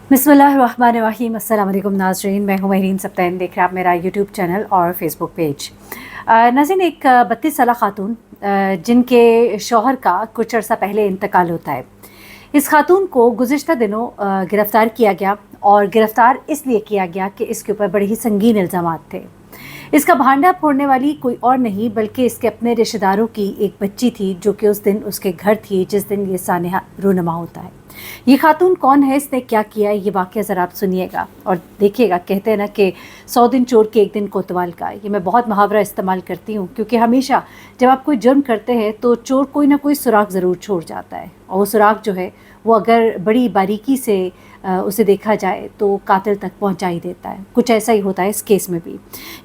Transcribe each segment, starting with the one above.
बिस्मिल्लाहिर्रहमानिर्रहीम। अस्सलाम वालेकुम नाज़रीन, मैं हूँ महरीन सब्तैन। देख रहे हैं आप मेरा यूट्यूब चैनल और फेसबुक पेज। नाज़रीन, एक 32 साला खातून जिनके शौहर का कुछ अर्सा पहले इंतकाल होता है, इस खातून को गुज़िश्ता दिनों गिरफ़्तार किया गया और गिरफ़्तार इसलिए किया गया कि इसके ऊपर बड़े ही संगीन इल्ज़ामात थे। इसका भांडा फोड़ने वाली कोई और नहीं बल्कि इसके अपने रिश्तेदारों की एक बच्ची थी, जो कि उस दिन उसके घर थी जिस दिन ये सानहा रूनमा होता है। ये खातून कौन है, इसने क्या किया, ये वाक़या ज़रा आप सुनिएगा और देखिएगा। कहते हैं ना कि 100 दिन चोर के एक दिन कोतवाल का। ये मैं बहुत मुहावरा इस्तेमाल करती हूँ क्योंकि हमेशा जब आप कोई जुर्म करते हैं तो चोर कोई ना कोई सुराग ज़रूर छोड़ जाता है, और वो सुराग जो है वो अगर बड़ी बारीकी से उसे देखा जाए तो कातिल तक पहुंचा ही देता है। कुछ ऐसा ही होता है इस केस में भी।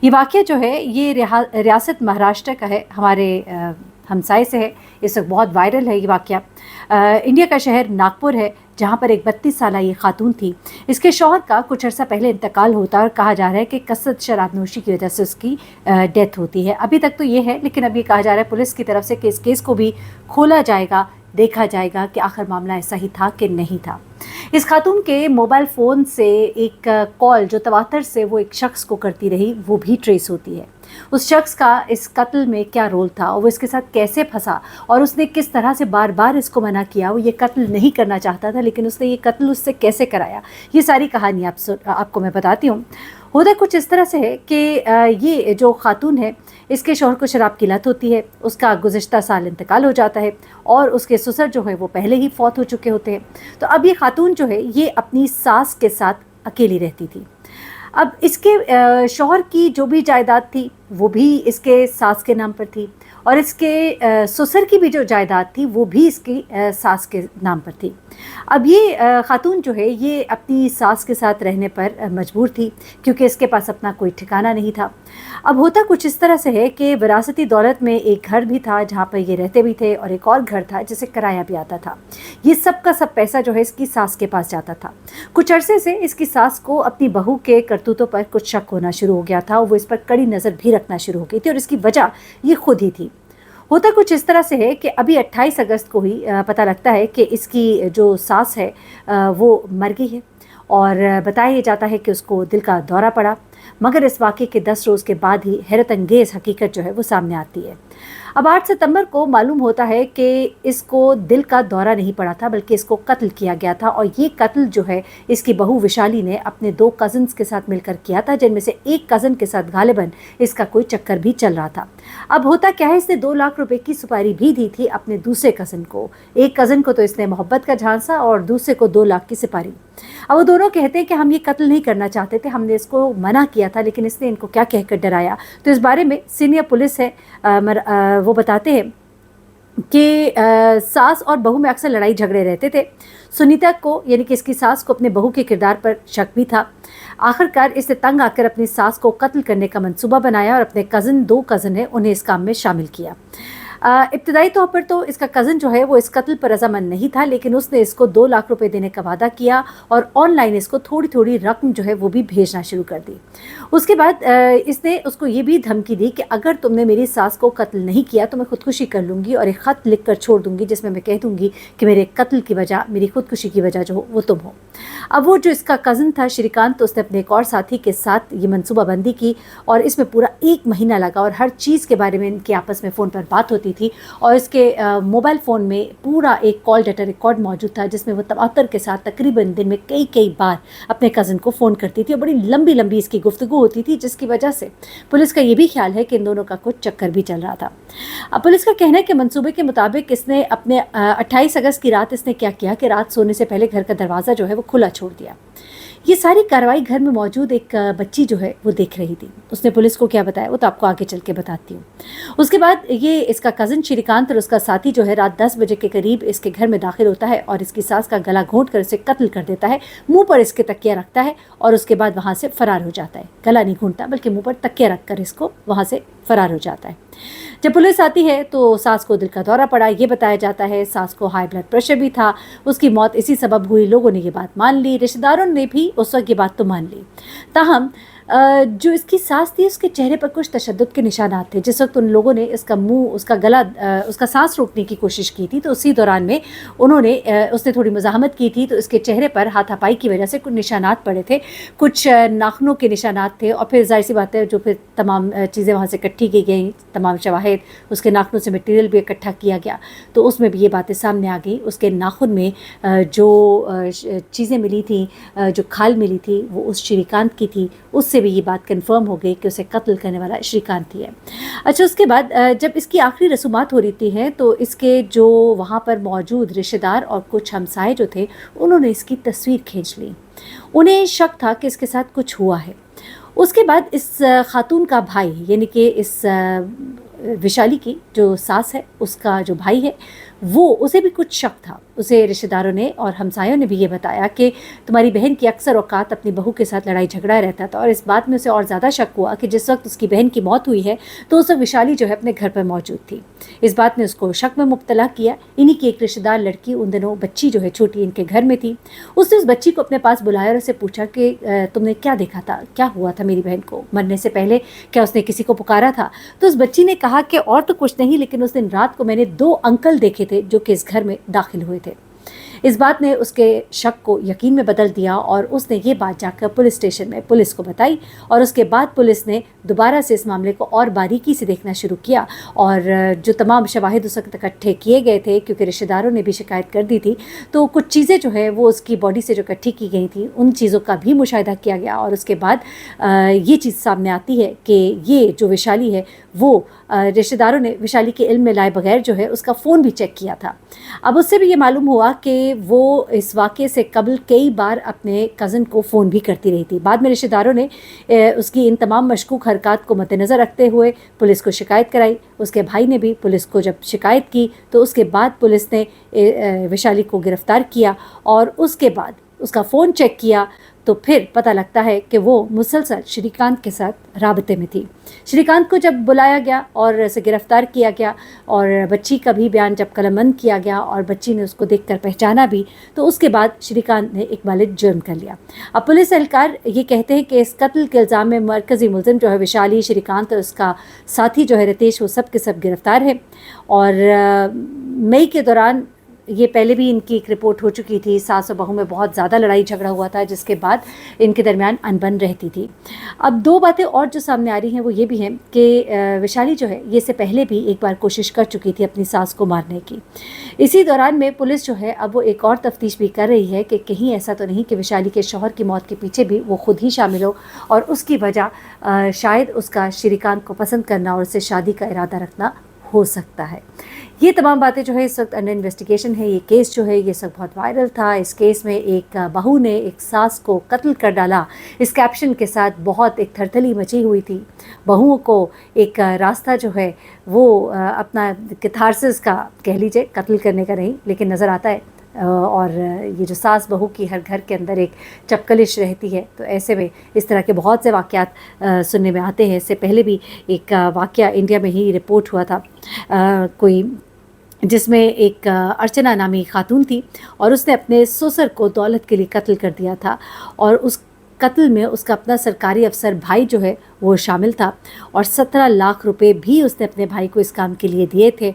ये वाक़या जो है ये रियासत महाराष्ट्र का है, हमारे हमसाए से है। इस वक्त बहुत वायरल है ये वाक़या। इंडिया का शहर नागपुर है, जहाँ पर एक 32 साला ये खातून थी। इसके शौहर का कुछ अर्सा पहले इंतकाल होता है और कहा जा रहा है कि कसरत शराब नोशी की वजह से उसकी डेथ होती है। अभी तक तो ये है, लेकिन अब ये कहा जा रहा है पुलिस की तरफ से कि इस केस को भी खोला जाएगा, देखा जाएगा कि आखिर मामला ऐसा ही था कि नहीं था। इस खातून के मोबाइल फ़ोन से एक कॉल जो तवातर से वो एक शख्स को करती रही, वो भी ट्रेस होती है। उस शख्स का इस कत्ल में क्या रोल था और वो इसके साथ कैसे फंसा और उसने किस तरह से बार बार इसको मना किया। वो ये कत्ल नहीं करना चाहता था, लेकिन उसने ये कत्ल उससे कैसे कराया, ये सारी कहानी आपको मैं बताती हूँ। होता कुछ इस तरह से है कि ये जो खातून है, इसके शौहर को शराब की लत होती है। उसका गुज़िश्ता साल इंतकाल हो जाता है और उसके ससुर जो है वो पहले ही फौत हो चुके होते हैं। तो अब ये खातून जो है ये अपनी सास के साथ अकेली रहती थी। अब इसके शौहर की जो भी जायदाद थी वो भी इसके सास के नाम पर थी, और इसके ससुर की भी जो जायदाद थी वो भी इसकी सास के नाम पर थी। अब ये खातून जो है ये अपनी सास के साथ रहने पर मजबूर थी क्योंकि इसके पास अपना कोई ठिकाना नहीं था। अब होता कुछ इस तरह से है कि विरासती दौलत में एक घर भी था जहाँ पर ये रहते भी थे, और एक और घर था जिसे किराया भी आता था। ये सब का सब पैसा जो है इसकी सास के पास जाता था। कुछ अरसे से इसकी सास को अपनी बहू के करतूतों पर कुछ शक होना शुरू हो गया था, और वो इस पर कड़ी नज़र भी रखना शुरू हो गई थी, और इसकी वजह ये खुद ही थी। होता कुछ इस तरह से है कि अभी 28 अगस्त को ही पता लगता है कि इसकी जो सास है वो मर गई है, और बताया जाता है कि उसको दिल का दौरा पड़ा। मगर इस वाक़े के 10 रोज़ के बाद ही हैरत अंगेज़ हकीकत जो है वो सामने आती है। अब 8 सितंबर को मालूम होता है कि इसको दिल का दौरा नहीं पड़ा था बल्कि इसको कत्ल किया गया था, और ये कत्ल जो है इसकी बहू विशाली ने अपने 2 कज़न्स के साथ मिलकर किया था, जिनमें से एक कज़न के साथ गालिबन इसका कोई चक्कर भी चल रहा था। अब होता क्या है, इसने 2 लाख रुपए की सुपारी भी दी थी अपने दूसरे कज़न को। एक कज़न को तो इसने मोहब्बत का झांसा और दूसरे को 2 लाख की सुपारी। अब वो दोनों कहते हैं कि हम ये कत्ल नहीं करना चाहते थे, हमने इसको मना किया था, लेकिन इसने इनको क्या कहकर डराया। तो इस बारे में सीनियर पुलिस है वो बताते हैं कि सास और बहू में अक्सर लड़ाई झगड़े रहते थे। सुनीता को यानी कि इसकी सास को अपने बहू के किरदार पर शक भी था। आखिरकार इसने तंग आकर अपनी सास को कत्ल करने का मंसूबा बनाया और अपने दो कज़न है उन्हें इस काम में शामिल किया। इब्तदाई तौर पर तो इसका कज़न जो है वो इस कत्ल पर रजामंद नहीं था, लेकिन उसने इसको 2 लाख रुपए देने का वादा किया और ऑनलाइन इसको थोड़ी थोड़ी रकम जो है वो भी भेजना शुरू कर दी। उसके बाद इसने उसको ये भी धमकी दी कि अगर तुमने मेरी सास को कत्ल नहीं किया तो मैं खुदकुशी कर लूँगी और एक ख़त लिख कर छोड़ दूँगी जिसमें मैं कह दूँगी कि मेरे कत्ल की वजह, मेरी खुदकुशी की वजह जो हो वो तुम हो। अब वो जो इसका कज़न था श्रीकांत, तो उसने अपने एक और साथी के साथ ये मनसूबाबंदी की, और इसमें पूरा 1 महीना लगा और हर चीज़ के बारे में इनकी आपस में फ़ोन पर बात होती थी, और इसके मोबाइल फ़ोन में पूरा एक कॉल डाटा रिकॉर्ड मौजूद था जिसमें वो तवातर के साथ तकरीबन दिन में कई बार अपने कज़न को फ़ोन करती थी, और बड़ी लंबी लंबी इसकी गुफ्तगू होती थी, जिसकी वजह से पुलिस का ये भी ख्याल है कि इन दोनों का कुछ चक्कर भी चल रहा था। अब पुलिस का कहना है कि मंसूबे के मुताबिक इसने अपने 28 अगस्त की रात इसने क्या किया कि रात सोने से पहले घर का दरवाज़ा जो है वो खुला छोड़ दिया। ये सारी कार्रवाई घर में मौजूद एक बच्ची जो है वो देख रही थी। उसने पुलिस को क्या बताया वो तो आपको आगे चल के बताती हूँ। उसके बाद ये इसका कज़न श्रीकांत और उसका साथी जो है रात 10 बजे के करीब इसके घर में दाखिल होता है और इसकी सास का गला घोंट कर इसे कत्ल कर देता है। मुंह पर इसके तकिया रखता है और उसके बाद वहाँ से फरार हो जाता है। गला नहीं घूंटता बल्कि मुंह पर तकिया रख कर इसको वहाँ से फरार हो जाता है। जब पुलिस आती है तो सास को दिल का दौरा पड़ा, ये बताया जाता है। सास को हाई ब्लड प्रेशर भी था, उसकी मौत इसी सबब हुई। लोगों ने ये बात मान ली, रिश्तेदारों ने भी उस वक्त ये बात तो मान ली। ताहम जो इसकी सास थी उसके चेहरे पर कुछ तशद्दुद के निशानात थे। जिस वक्त उन लोगों ने इसका मुंह, उसका गला, उसका सांस रोकने की कोशिश की थी, तो उसी दौरान में उसने थोड़ी मज़ाहमत की थी, तो इसके चेहरे पर हाथापाई की वजह से कुछ निशानात पड़े थे, कुछ नाखूनों के निशानात थे। और फिर जाहिर सी बात है, जो फिर तमाम चीज़ें वहाँ से इकट्ठी की गई, तमाम शवाहिद, उसके नाखूनों से मटीरियल भी इकट्ठा किया गया, तो उसमें भी ये बातें सामने आ गई। उसके नाखून में जो चीज़ें मिली थी, जो खाल मिली थी, वो उस श्रीकांत की थी। उससे भी ये बात कंफर्म हो गई कि उसे कत्ल करने वाला श्रीकांत ही है। अच्छा, उसके बाद जब इसकी आखिरी रसूमात हो रही थी तो इसके जो वहाँ पर मौजूद रिश्तेदार और कुछ हमसाए जो थे, उन्होंने इसकी तस्वीर खींच ली। उन्हें शक था कि इसके साथ कुछ हुआ है। उसके बाद इस खातून का भाई, यानी कि इस विशाली की जो सास है, उसका जो भाई है, उसे भी कुछ शक था। उसे रिश्तेदारों ने और हमसायों ने भी ये बताया कि तुम्हारी बहन की अक्सर औकात अपनी बहू के साथ लड़ाई झगड़ा रहता था। और इस बात में उसे और ज़्यादा शक हुआ कि जिस वक्त उसकी बहन की मौत हुई है, तो उस वक्त विशाली जो है अपने घर पर मौजूद थी। इस बात ने उसको शक में मुब्तला किया। इन्हीं की एक रिश्तेदार लड़की उन दिनों बच्ची जो है छोटी, इनके घर में थी। उसने उस बच्ची को अपने पास बुलाया और उससे पूछा कि तुमने क्या देखा था, क्या हुआ था मेरी बहन को मरने से पहले, क्या उसने किसी को पुकारा था? तो उस बच्ची ने कहा कि और तो कुछ नहीं, लेकिन उस दिन रात को मैंने 2 अंकल देखे थे जो कि इस घर में दाखिल हुए थे। इस बात ने उसके शक को यकीन में बदल दिया और उसने ये बात जाकर पुलिस स्टेशन में पुलिस को बताई। और उसके बाद पुलिस ने दोबारा से इस मामले को और बारीकी से देखना शुरू किया और जो तमाम शवाहिद उस वक्त इकट्ठे किए गए थे, क्योंकि रिश्तेदारों ने भी शिकायत कर दी थी, तो कुछ चीज़ें जो है वो उसकी बॉडी से जो इकट्ठी की गई थी, उन चीज़ों का भी मुशाहिदा किया गया। और उसके बाद ये चीज़ सामने आती है कि ये जो विशाली है, वो रिश्तेदारों ने विशाली के इल्म में लाए बगैर जो है उसका फ़ोन भी चेक किया था। अब उससे भी ये मालूम हुआ कि वो इस वाक़े से कबल कई बार अपने कज़न को फ़ोन भी करती रही थी। बाद में रिश्तेदारों ने उसकी इन तमाम मशकूक हरकत को मद्देनज़र रखते हुए पुलिस को शिकायत कराई। उसके भाई ने भी पुलिस को जब शिकायत की, तो उसके बाद पुलिस ने विशाली को गिरफ़्तार किया और उसके बाद उसका फ़ोन चेक किया, तो फिर पता लगता है कि वो मुसलसल श्रीकांत के साथ राबते में थी। श्रीकांत को जब बुलाया गया और उसे गिरफ़्तार किया गया और बच्ची का भी बयान जब कलमबंद किया गया और बच्ची ने उसको देखकर पहचाना भी, तो उसके बाद श्रीकांत ने एक बालिग जुर्म कर लिया। अब पुलिस एहलकार ये कहते हैं कि इस कत्ल के इल्ज़ाम में मरकज़ी मुलज़िम जो है विशाली, श्रीकांत और उसका साथी जो है रितेश, वो सब के सब गिरफ़्तार है। और मई के दौरान ये पहले भी इनकी एक रिपोर्ट हो चुकी थी, सास और बहू में बहुत ज़्यादा लड़ाई झगड़ा हुआ था, जिसके बाद इनके दरमियान अनबन रहती थी। अब 2 बातें और जो सामने आ रही हैं वो ये भी हैं कि विशाली जो है ये से पहले भी एक बार कोशिश कर चुकी थी अपनी सास को मारने की। इसी दौरान में पुलिस जो है अब वो एक और तफ्तीश भी कर रही है कि कहीं ऐसा तो नहीं कि विशाली के शौहर की मौत के पीछे भी वो खुद ही शामिल हो और उसकी वजह शायद उसका श्रीकांत को पसंद करना और उससे शादी का इरादा रखना हो सकता है। ये तमाम बातें जो है इस वक्त अंडर इन्वेस्टिगेशन है। ये केस जो है ये सब बहुत वायरल था। इस केस में एक बहू ने एक सास को कत्ल कर डाला, इस कैप्शन के साथ बहुत एक थरथली मची हुई थी। बहुओं को एक रास्ता जो है वो अपना कैथारसिस का कह लीजिए, कत्ल करने का नहीं, लेकिन नज़र आता है। और ये जो सास बहू की हर घर के अंदर एक चपकलिश रहती है, तो ऐसे में इस तरह के बहुत से वाक़यात सुनने में आते हैं। इससे पहले भी एक वाक़या इंडिया में ही रिपोर्ट हुआ था, कोई जिसमें एक अर्चना नामी खातून थी और उसने अपने ससुर को दौलत के लिए कत्ल कर दिया था और उस कत्ल में उसका अपना सरकारी अफसर भाई जो है वो शामिल था और 17 लाख रुपए भी उसने अपने भाई को इस काम के लिए दिए थे।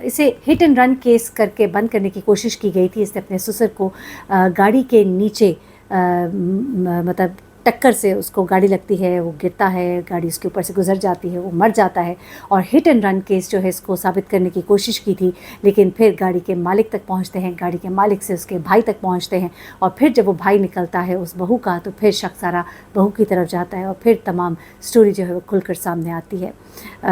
इसे हिट एंड रन केस करके बंद करने की कोशिश की गई थी। इसने अपने ससुर को गाड़ी के नीचे मतलब टक्कर से उसको गाड़ी लगती है, वो गिरता है, गाड़ी उसके ऊपर से गुजर जाती है, वो मर जाता है। और हिट एंड रन केस जो है इसको साबित करने की कोशिश की थी, लेकिन फिर गाड़ी के मालिक तक पहुंचते हैं, गाड़ी के मालिक से उसके भाई तक पहुंचते हैं और फिर जब वो भाई निकलता है उस बहू का, तो फिर शक सारा बहू की तरफ जाता है और फिर तमाम स्टोरी जो है वो खुलकर सामने आती है।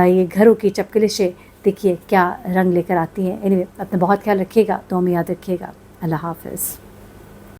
ये घरों की चपकलिशें देखिए क्या रंग लेकर आती हैं। एनीवे, अपना बहुत ख्याल रखिएगा, तो हमें याद रखिएगा। अल्लाह हाफ़िज़।